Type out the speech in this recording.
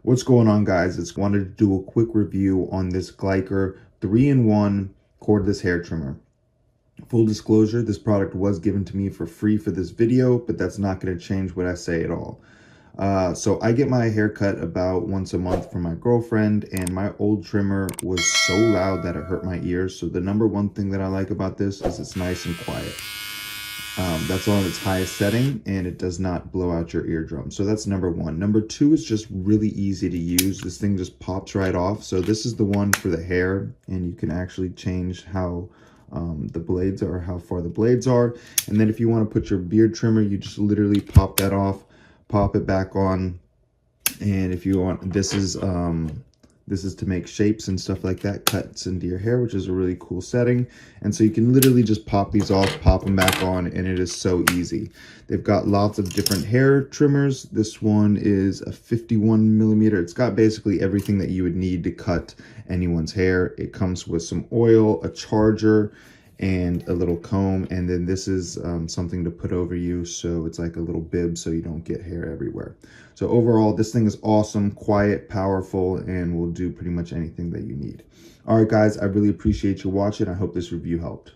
What's going on, guys? It's wanted to do a quick review on this GLAKER 3-in-1 cordless hair trimmer. Full disclosure, this product was given to me for free for this video, but that's not going to change what I say at all. So I get my hair cut about once a month from my girlfriend, and my old trimmer was so loud that it hurt my ears. So the number one thing that I like about this is it's nice and quiet. That's on its highest setting, and it does not blow out your eardrum. So that's number one. Number two is just really easy to use. This thing just pops right off. So this is the one for the hair, and you can actually change how the blades are, how far the blades are. And then if you want to put your beard trimmer, you just literally pop that off, pop it back on. And if you want, this is to make shapes and stuff like that, cuts into your hair, which is a really cool setting. And so you can literally just pop these off, pop them back on, and it is so easy. They've got lots of different hair trimmers. This one is a 51 millimeter. It's got basically everything that you would need to cut anyone's hair. It comes with some oil, a charger, and a little comb. And then this is something to put over you, so it's like a little bib so you don't get hair everywhere. So overall, this thing is awesome, quiet, powerful, and will do pretty much anything that you need. All right, guys, I really appreciate you watching. I hope this review helped.